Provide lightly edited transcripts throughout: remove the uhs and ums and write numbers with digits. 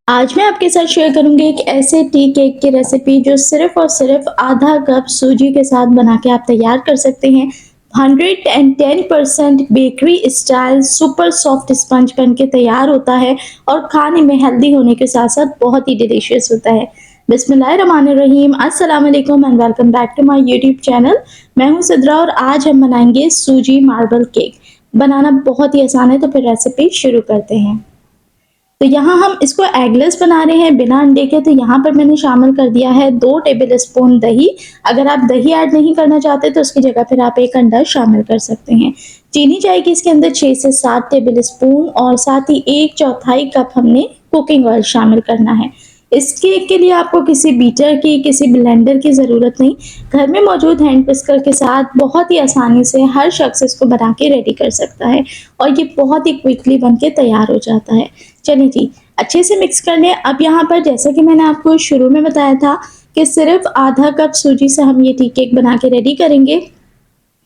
आज मैं आपके साथ शेयर करूंगी एक ऐसे टी केक की रेसिपी जो सिर्फ और सिर्फ आधा कप सूजी के साथ बना के आप तैयार कर सकते हैं। 110% bakery style super soft sponge बन के तैयार होता है और खाने में हेल्दी होने के साथ साथ बहुत ही डिलीशियस होता है। बिस्मिल्लाहिर्रहमानिर्रहीम, अस्सलाम वालेकुम and welcome back to my YouTube channel. मैं हूं सिद्रा और आज हम बनाएंगे सूजी मार्बल केक। बनाना बहुत ही आसान है, तो फिर रेसिपी शुरू करते हैं। तो यहाँ हम इसको एगलेस बना रहे हैं बिना अंडे के, तो यहाँ पर मैंने शामिल कर दिया है 2 टेबल स्पून दही। अगर आप दही ऐड नहीं करना चाहते तो उसकी जगह फिर आप एक अंडा शामिल कर सकते हैं। चीनी जाएगी इसके अंदर 6 से 7 टेबल स्पून और साथ ही 1/4 कप हमने कुकिंग ऑयल शामिल करना है। इस केक के लिए आपको किसी बीटर की, किसी ब्लेंडर की ज़रूरत नहीं। घर में मौजूद हैंड विस्कर के साथ बहुत ही आसानी से हर शख्स इसको बना के रेडी कर सकता है और ये बहुत ही क्विकली बन के तैयार हो जाता है। चलिए जी, अच्छे से मिक्स कर लें। अब यहाँ पर जैसा कि मैंने आपको शुरू में बताया था कि सिर्फ आधा कप सूजी से हम ये टी केक बना के रेडी करेंगे।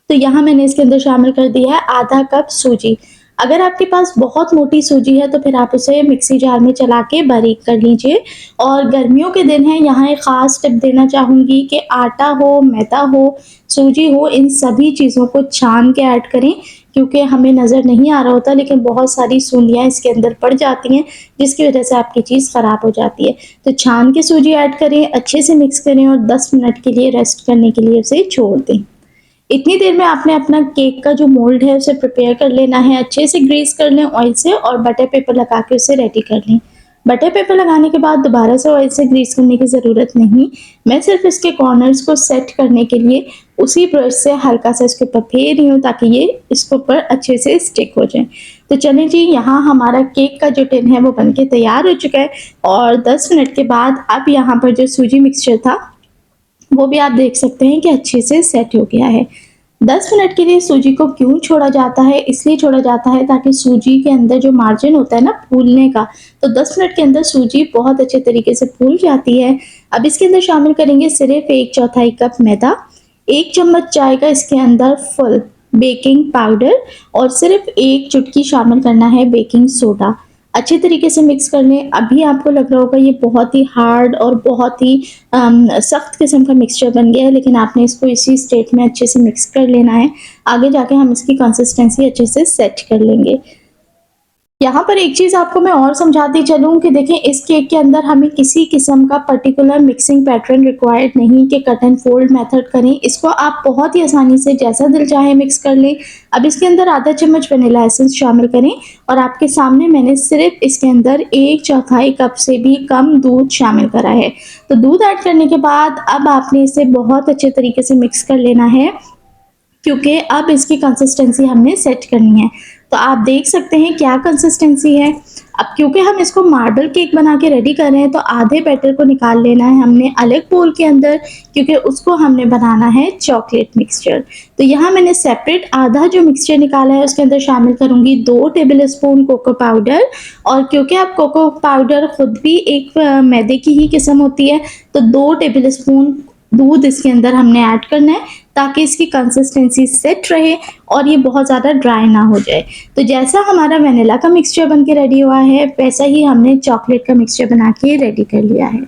तो यहाँ मैंने इसके अंदर शामिल कर दिया है आधा कप सूजी। अगर आपके पास बहुत मोटी सूजी है तो फिर आप उसे मिक्सी जार में चला के बारीक कर लीजिए। और गर्मियों के दिन हैं, यहाँ एक ख़ास टिप देना चाहूँगी कि आटा हो, मैदा हो, सूजी हो, इन सभी चीज़ों को छान के ऐड करें, क्योंकि हमें नज़र नहीं आ रहा होता लेकिन बहुत सारी सूंदियाँ इसके अंदर पड़ जाती हैं, जिसकी वजह से आपकी चीज़ ख़राब हो जाती है। तो छान के सूजी ऐड करें, अच्छे से मिक्स करें और 10 मिनट के लिए रेस्ट करने के लिए उसे छोड़ दें। इतनी देर में आपने अपना केक का जो मोल्ड है उसे प्रिपेयर कर लेना है। अच्छे से ग्रीस कर लें ऑयल से और बटर पेपर लगा के उसे रेडी कर लें। बटर पेपर लगाने के बाद दोबारा से ऑयल से ग्रीस करने की ज़रूरत नहीं। मैं सिर्फ इसके कॉर्नर्स को सेट करने के लिए उसी ब्रश से हल्का सा इसके ऊपर फेर रही हूँ, ताकि ये इसके ऊपर अच्छे से स्टिक हो जाए। तो चलें जी, यहाँ हमारा केक का जो टिन है वो बन के तैयार हो चुका है। और 10 मिनट के बाद अब यहाँ पर जो सूजी मिक्सचर था वो भी आप देख सकते हैं कि अच्छे से सेट हो गया है। 10 मिनट के लिए सूजी को क्यों छोड़ा जाता है? इसलिए छोड़ा जाता है ताकि सूजी के अंदर जो मार्जिन होता है ना फूलने का, तो 10 मिनट के अंदर सूजी बहुत अच्छे तरीके से फूल जाती है। अब इसके अंदर शामिल करेंगे सिर्फ 1/4 कप मैदा, 1 चम्मच चाय का इसके अंदर फुल बेकिंग पाउडर और सिर्फ 1 चुटकी शामिल करना है बेकिंग सोडा। अच्छे तरीके से मिक्स कर लें। अभी आपको लग रहा होगा ये बहुत ही हार्ड और बहुत ही सख्त किस्म का मिक्सचर बन गया है, लेकिन आपने इसको इसी स्टेट में अच्छे से मिक्स कर लेना है। आगे जाके हम इसकी कंसिस्टेंसी अच्छे से सेट कर लेंगे। यहाँ पर एक चीज़ आपको मैं और समझाती चलूँ कि देखें, इस केक के अंदर हमें किसी किस्म का पर्टिकुलर मिक्सिंग पैटर्न रिक्वायर्ड नहीं कि कट एंड फोल्ड मेथड करें। इसको आप बहुत ही आसानी से जैसा दिल चाहे मिक्स कर लें। अब इसके अंदर आधा चम्मच वनीला एसेंस शामिल करें और आपके सामने मैंने सिर्फ इसके अंदर 1/4 कप से भी कम दूध शामिल करा है। तो दूध ऐड करने के बाद अब आपने इसे बहुत अच्छे तरीके से मिक्स कर लेना है, क्योंकि अब इसकी कंसिस्टेंसी हमने सेट करनी है। तो आप देख सकते हैं क्या कंसिस्टेंसी है। अब क्योंकि हम इसको मार्बल केक बना के रेडी कर रहे हैं, तो आधे बैटर को निकाल लेना है हमने अलग बोल के अंदर, क्योंकि उसको हमने बनाना है चॉकलेट मिक्सचर। तो यहाँ मैंने सेपरेट आधा जो मिक्सचर निकाला है उसके अंदर शामिल करूँगी 2 टेबल स्पून कोको पाउडर। और क्योंकि आप कोको पाउडर खुद भी एक मैदे की ही किस्म होती है, तो 2 टेबल स्पून दूध इसके अंदर हमने ऐड करना है, ताकि इसकी कंसिस्टेंसी सेट रहे और ये बहुत ज़्यादा ड्राई ना हो जाए। तो जैसा हमारा वनीला का मिक्सचर बन के रेडी हुआ है, वैसा ही हमने चॉकलेट का मिक्सचर बना के रेडी कर लिया है।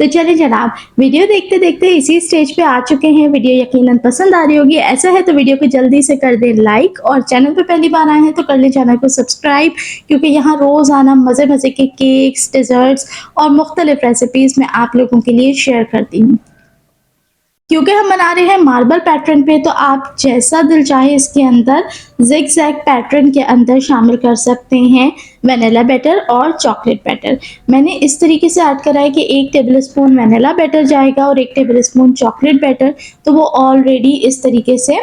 तो चलिए जनाब, वीडियो देखते देखते इसी स्टेज पे आ चुके हैं। वीडियो यकीनन पसंद आ रही होगी। ऐसा है तो वीडियो को जल्दी से कर दें लाइक, और चैनल पे पहली बार आए हैं तो कर लें चैनल को सब्सक्राइब, क्योंकि यहाँ रोज़ाना मज़े मज़े के केक्स, डिज़र्ट्स और मुख्तलिफ रेसिपीज़ मैं आप लोगों के लिए शेयर करती हूँ। क्योंकि हम बना रहे हैं मार्बल पैटर्न पे, तो आप जैसा दिल चाहे इसके अंदर जिग जैग पैटर्न के अंदर शामिल कर सकते हैं वनीला बैटर और चॉकलेट बैटर। मैंने इस तरीके से ऐड करा है कि 1 टेबल स्पून वनीला बैटर जाएगा और 1 टेबल स्पून चॉकलेट बैटर, तो वो ऑलरेडी इस तरीके से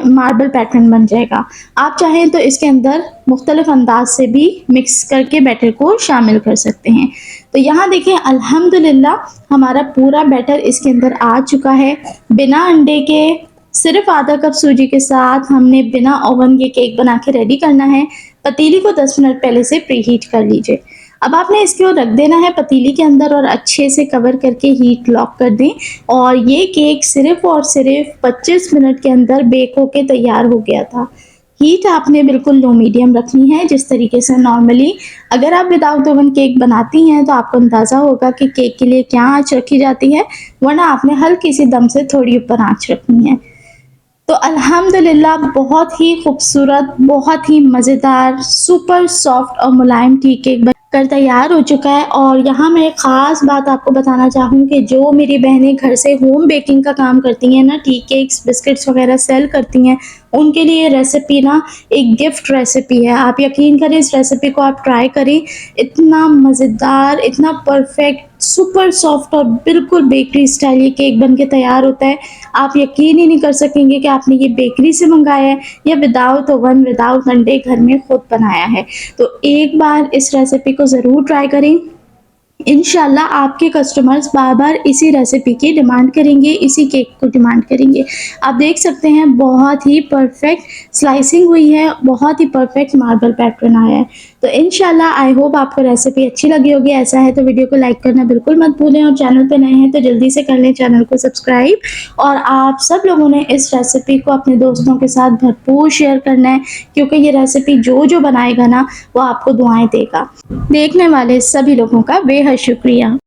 मार्बल पैटर्न बन जाएगा। आप चाहें तो इसके अंदर मुख्तलिफ अंदाज से भी मिक्स करके बैटर को शामिल कर सकते हैं। तो यहाँ देखें, अल्हम्दुलिल्लाह हमारा पूरा बैटर इसके अंदर आ चुका है। बिना अंडे के सिर्फ आधा कप सूजी के साथ हमने बिना ओवन के केक बना के रेडी करना है। पतीली को 10 मिनट पहले से प्रीहीट कर लीजिए। अब आपने इसको रख देना है पतीली के अंदर और अच्छे से कवर करके हीट लॉक कर दें। और ये केक सिर्फ और सिर्फ 25 मिनट के अंदर बेक होके तैयार हो गया था। हीट आपने बिल्कुल लो मीडियम रखनी है। जिस तरीके से नॉर्मली अगर आप विदाउट ओवन केक बनाती हैं तो आपको अंदाज़ा होगा कि केक के लिए क्या आँच रखी जाती है, वरना आपने हल्की सी दम से थोड़ी ऊपर आँच रखनी है। तो अल्हम्दुलिल्लाह बहुत ही खूबसूरत, बहुत ही मज़ेदार, सुपर सॉफ्ट और मुलायम टी केक बनकर तैयार हो चुका है। और यहाँ मैं एक ख़ास बात आपको बताना चाहूँ कि जो मेरी बहनें घर से होम बेकिंग का काम करती हैं ना, टी केक्स, बिस्किट्स वग़ैरह सेल करती हैं, उनके लिए रेसिपी ना एक गिफ्ट रेसिपी है। आप यकीन करें, इस रेसिपी को आप ट्राई करें। इतना मज़ेदार, इतना परफेक्ट, सुपर सॉफ्ट और बिल्कुल बेकरी स्टाइल ये केक बन के तैयार होता है। आप यकीन ही नहीं कर सकेंगे कि आपने ये बेकरी से मंगाया है या विदाउट ओवन, विदाउट अंडे घर में खुद बनाया है। तो एक बार इस रेसिपी को ज़रूर ट्राई करें। इंशाल्लाह आपके कस्टमर्स बार-बार इसी रेसिपी की डिमांड करेंगे, इसी केक को डिमांड करेंगे। आप देख सकते हैं बहुत ही परफेक्ट स्लाइसिंग हुई है, बहुत ही परफेक्ट मार्बल पैटर्न आया है। तो इंशाल्लाह आई होप आपको रेसिपी अच्छी लगी होगी। ऐसा है तो वीडियो को लाइक करना बिल्कुल मत भूलें और चैनल पे नए हैं तो जल्दी से कर लें चैनल को सब्सक्राइब। और आप सब लोगों ने इस रेसिपी को अपने दोस्तों के साथ भरपूर शेयर करना है, क्योंकि ये रेसिपी जो बनाएगा ना, वो आपको दुआएँ देगा। देखने वाले सभी लोगों का बेहद शुक्रिया।